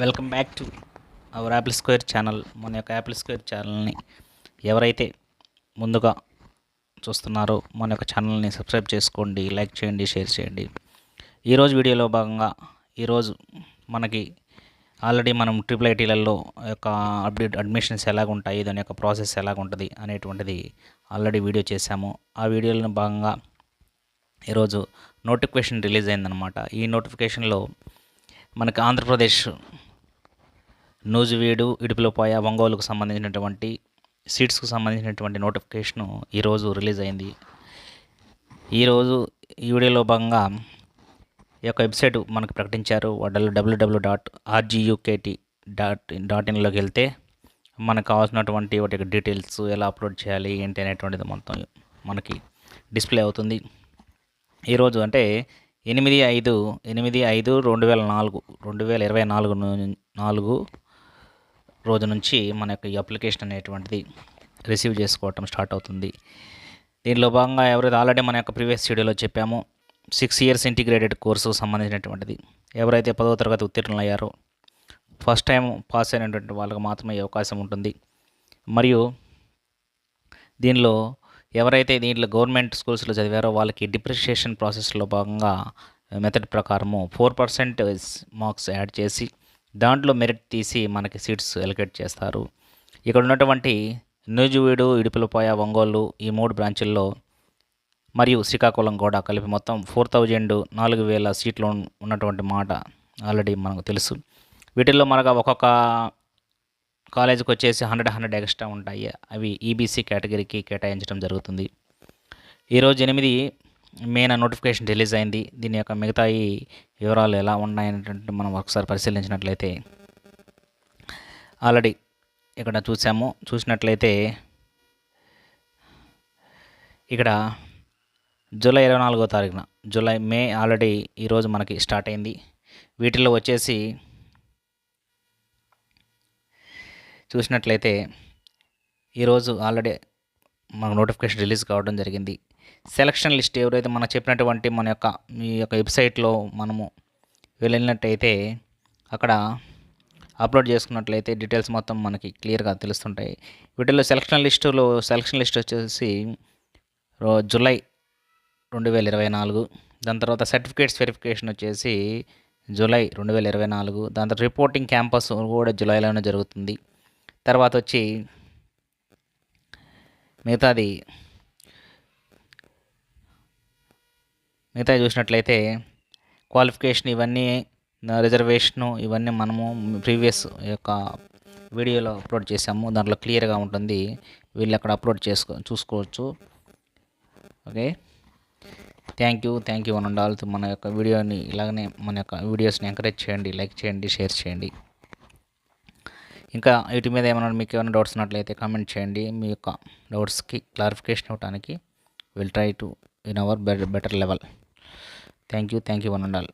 Welcome back to our Apple square channel. మన యొక్క Apple square ఛానల్ని ఎవరైతే ముందుగా చూస్తున్నారో మన యొక్క ఛానల్ని సబ్స్క్రైబ్ చేసుకోండి, లైక్ చేయండి, షేర్ చేయండి. ఈరోజు వీడియోలో భాగంగా ఈరోజు మనకి ఆల్రెడీ మనం ట్రిపుల్ ఐటీలలో యొక్క అడ్మిషన్స్ ఎలాగుంటాయి, దాని యొక్క ప్రాసెస్ ఎలాగుంటుంది అనేటువంటిది ఆల్రెడీ వీడియో చేశాము. ఆ వీడియోలో భాగంగా ఈరోజు నోటిఫికేషన్ రిలీజ్ అయిందనమాట. ఈ నోటిఫికేషన్లో మనకి ఆంధ్రప్రదేశ్ నూజివీడు, ఇడుపులపాయ, ఒంగోలుకు సంబంధించినటువంటి సీట్స్కు సంబంధించినటువంటి నోటిఫికేషను ఈరోజు రిలీజ్ అయింది. ఈరోజు ఈ వీడియోలో భాగంగా ఈ యొక్క వెబ్సైట్ మనకు ప్రకటించారు. www.rgukt.in వెళ్తే మనకు కావాల్సినటువంటి వాటి యొక్క డీటెయిల్స్ ఎలా అప్లోడ్ చేయాలి ఏంటి అనేటువంటిది మొత్తం మనకి డిస్ప్లే అవుతుంది. ఈరోజు అంటే 8/5/2024 రోజు నుంచి మన యొక్క ఈ అప్లికేషన్ అనేటువంటిది రిసీవ్ చేసుకోవటం స్టార్ట్ అవుతుంది. దీనిలో భాగంగా ఎవరైతే ఆల్రెడీ మన యొక్క ప్రీవియస్ వీడియోలో చెప్పామో 6 ఇయర్స్ ఇంటిగ్రేటెడ్ కోర్సుకు సంబంధించినటువంటిది ఎవరైతే 10వ తరగతి ఉత్తీర్ణులయ్యారో ఫస్ట్ టైం పాస్ అయినటువంటి వాళ్ళకి మాత్రమే అవకాశం ఉంటుంది. మరియు దీనిలో ఎవరైతే దీంట్లో గవర్నమెంట్ స్కూల్స్లో చదివారో వాళ్ళకి డిప్రిషియేషన్ ప్రాసెస్లో భాగంగా మెథడ్ ప్రకారము 4% మార్క్స్ యాడ్ చేసి దాంట్లో మెరిట్ తీసి మనకి సీట్స్ ఎలకేట్ చేస్తారు. ఇక్కడ ఉన్నటువంటి నూజివీడు, ఇడుపులపాయ, ఒంగోలు ఈ 3 బ్రాంచుల్లో మరియు శ్రీకాకుళం కూడా కలిపి మొత్తం 4,000 సీట్లు ఉన్నటువంటి మాట ఆల్రెడీ మనకు తెలుసు. వీటిల్లో మనకు ఒక్కొక్క కాలేజీకి వచ్చేసి 100 ఎక్స్ట్రా ఉంటాయి. అవి ఈబీసీ కేటగిరీకి కేటాయించడం జరుగుతుంది. ఈరోజు 8 మెయిన్ నోటిఫికేషన్ రిలీజ్ అయింది. దీని యొక్క మిగతా ఈ వివరాలు ఎలా ఉన్నాయనేటువంటి మనం ఒకసారి పరిశీలించినట్లయితే ఆల్రెడీ ఇక్కడ చూసినట్లయితే ఇక్కడ జూలై 24వ తారీఖున మే ఆల్రెడీ ఈరోజు మనకి స్టార్ట్ అయింది. వీటిల్లో వచ్చేసి చూసినట్లయితే ఈరోజు ఆల్రెడీ మనకు నోటిఫికేషన్ రిలీజ్ కావడం జరిగింది. సెలక్షన్ లిస్ట్ ఎవరైతే మనం చెప్పినటువంటి మన యొక్క ఈ యొక్క వెబ్సైట్లో మనము వెళ్ళినట్టయితే అక్కడ అప్లోడ్ చేసుకున్నట్లయితే డీటెయిల్స్ మొత్తం మనకి క్లియర్గా తెలుస్తుంటాయి. వీటిల్లో సెలక్షన్ లిస్ట్ వచ్చేసి జూలై 2024. దాని తర్వాత సర్టిఫికేట్స్ వెరిఫికేషన్ వచ్చేసి జూలై 2024. దాని తర్వాత రిపోర్టింగ్ క్యాంపస్ కూడా జూలైలోనే జరుగుతుంది. తర్వాత వచ్చి మిగతా చూసినట్లయితే క్వాలిఫికేషన్ ఇవన్నీ రిజర్వేషను ఇవన్నీ మనము ప్రీవియస్ యొక్క వీడియోలో అప్లోడ్ చేసాము. దాంట్లో క్లియర్గా ఉంటుంది. వీళ్ళు అక్కడ అప్లోడ్ చూసుకోవచ్చు. Okay, thank you one and all. మన యొక్క వీడియోని ఇలాగనే మన యొక్క వీడియోస్ని ఎంకరేజ్ చేయండి, లైక్ చేయండి, షేర్ చేయండి. ఇంకా వీటి మీద మీకు ఏమైనా డౌట్స్ ఉన్నట్లయితే కామెంట్ చేయండి. మీ యొక్క డౌట్స్కి క్లారిఫికేషన్ ఇవ్వడానికి will try to in our better level. Thank you one and all.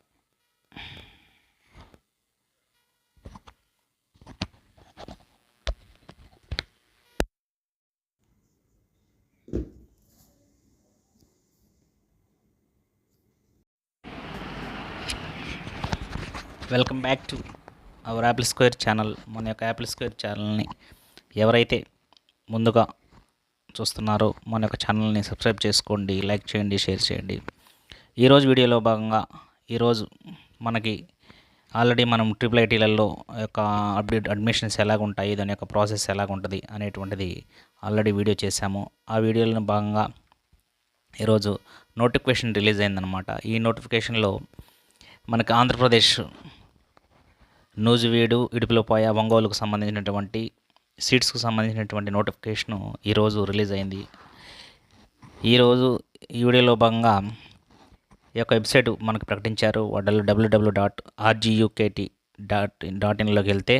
Welcome back to our Apple square channel. మన యొక్క యాపిల్ స్క్వేర్ ఛానల్ని ఎవరైతే ముందుగా చూస్తున్నారో మన యొక్క ఛానల్ని సబ్స్క్రైబ్ చేసుకోండి, లైక్ చేయండి, షేర్ చేయండి. ఈరోజు వీడియోలో భాగంగా ఈరోజు మనకి ఆల్రెడీ మనం ట్రిపుల్ ఐటీలలో యొక్క అడ్మిషన్స్ ఎలాగుంటాయి, దాని యొక్క ప్రాసెస్ ఎలాగుంటుంది అనేటువంటిది ఆల్రెడీ వీడియో చేశాము. ఆ వీడియోలో భాగంగా ఈరోజు నోటిఫికేషన్ రిలీజ్ అయిందనమాట. ఈ నోటిఫికేషన్లో మనకి ఆంధ్రప్రదేశ్ నూజివీడు, ఇడుపులపాయ, ఒంగోలుకు సంబంధించినటువంటి సీట్స్కు సంబంధించినటువంటి నోటిఫికేషను ఈరోజు రిలీజ్ అయింది. ఈరోజు ఈ వీడియోలో భాగంగా ఈ యొక్క వెబ్సైట్ మనకు ప్రకటించారు. www.rgukt.in వెళ్తే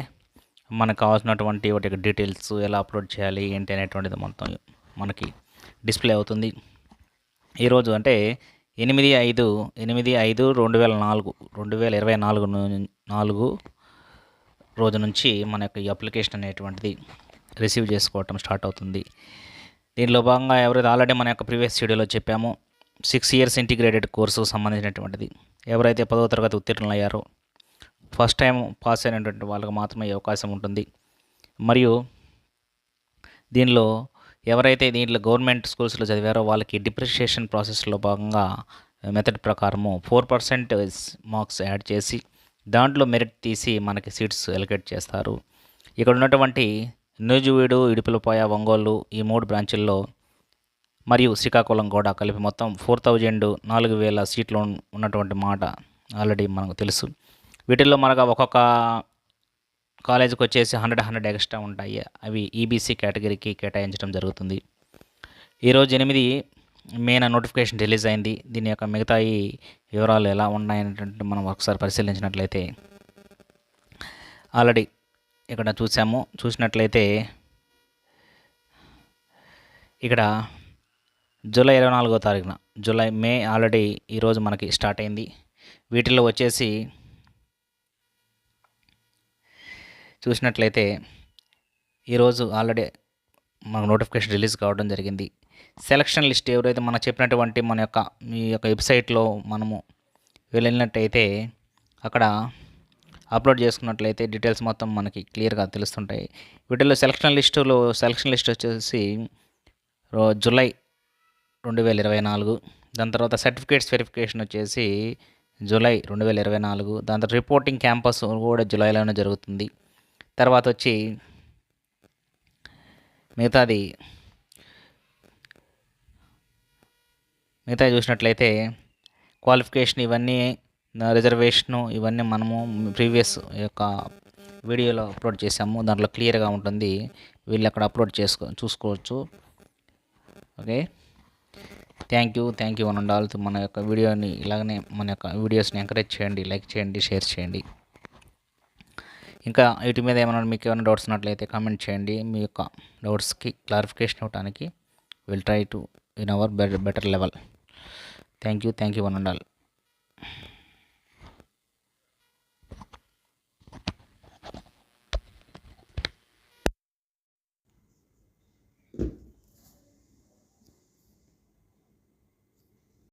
మనకు కావాల్సినటువంటి వాటి యొక్క డీటెయిల్స్ ఎలా అప్లోడ్ చేయాలి ఏంటి అనేటువంటిది మొత్తం మనకి డిస్ప్లే అవుతుంది. ఈరోజు అంటే 8/5/2024 రోజు నుంచి మన యొక్క ఈ అప్లికేషన్ అనేటువంటిది రిసీవ్ చేసుకోవటం స్టార్ట్ అవుతుంది. దీనిలో భాగంగా ఎవరైతే ఆల్రెడీ మన యొక్క ప్రీవియస్ వీడియోలో చెప్పామో 6 ఇయర్స్ ఇంటిగ్రేటెడ్ కోర్సుకు సంబంధించినటువంటిది ఎవరైతే 10వ తరగతి ఉత్తీర్ణులయ్యారో ఫస్ట్ టైం పాస్ అయినటువంటి వాళ్ళకి మాత్రమే ఈ అవకాశం ఉంటుంది. మరియు దీనిలో ఎవరైతే దీంట్లో గవర్నమెంట్ స్కూల్స్లో చదివారో వాళ్ళకి డిప్రిషియేషన్ ప్రాసెస్లో భాగంగా మెథడ్ ప్రకారము 4% మార్క్స్ యాడ్ చేసి దాంట్లో మెరిట్ తీసి మనకి సీట్స్ ఎలకేట్ చేస్తారు. ఇక్కడ ఉన్నటువంటి నూజివీడు, ఇడుపులపాయ, ఒంగోలు ఈ 3 బ్రాంచుల్లో మరియు శ్రీకాకుళం కూడా కలిపి మొత్తం 4,000 సీట్లు ఉన్నటువంటి మాట ఆల్రెడీ మనకు తెలుసు. వీటిల్లో మనకు ఒక్కొక్క కాలేజీకి వచ్చేసి 100 ఎక్స్ట్రా ఉంటాయి. అవి ఈబీసీ కేటగిరీకి కేటాయించడం జరుగుతుంది. ఈరోజు 8 మేన నోటిఫికేషన్ రిలీజ్ అయింది. దీని యొక్క మిగతా వివరాలు ఎలా ఉన్నాయనేటువంటి మనం ఒకసారి పరిశీలించినట్లయితే ఆల్రెడీ ఇక్కడ చూసినట్లయితే ఇక్కడ జూలై 24వ తారీఖున మే ఆల్రెడీ ఈరోజు మనకి స్టార్ట్ అయింది. వీటిల్లో వచ్చేసి చూసినట్లయితే ఈరోజు ఆల్రెడీ మనకు నోటిఫికేషన్ రిలీజ్ కావడం జరిగింది. సెలక్షన్ లిస్ట్ ఎవరైతే మనం చెప్పినటువంటి మీ యొక్క వెబ్సైట్లో మనము వెళ్ళినట్టయితే అక్కడ అప్లోడ్ చేసుకున్నట్లయితే డీటెయిల్స్ మొత్తం మనకి క్లియర్గా తెలుస్తుంటాయి. వీటిల్లో సెలక్షన్ లిస్ట్ వచ్చేసి జూలై 2024. దాని తర్వాత సర్టిఫికేట్స్ వెరిఫికేషన్ వచ్చేసి జూలై 2024. దాని తర్వాత రిపోర్టింగ్ క్యాంపస్ కూడా జూలైలోనే జరుగుతుంది. తర్వాత వచ్చి మిగతాది చూసినట్లయితే క్వాలిఫికేషన్ ఇవన్నీ రిజర్వేషను ఇవన్నీ మనము ప్రీవియస్ యొక్క వీడియోలో అప్లోడ్ చేసాము. దాంట్లో క్లియర్గా ఉంటుంది. వీళ్ళు అక్కడ అప్లోడ్ చూసుకోవచ్చు. Okay, thank you one and all. మన యొక్క వీడియోని ఇలాగనే మన యొక్క వీడియోస్ని ఎంకరేజ్ చేయండి, లైక్ చేయండి, షేర్ చేయండి. ఇంకా వీటి మీద మీకు ఏమైనా డౌట్స్ ఉన్నట్లయితే కామెంట్ చేయండి. మీ యొక్క డౌట్స్కి క్లారిఫికేషన్ ఇవ్వడానికి will try to in our better level. Thank you one and all.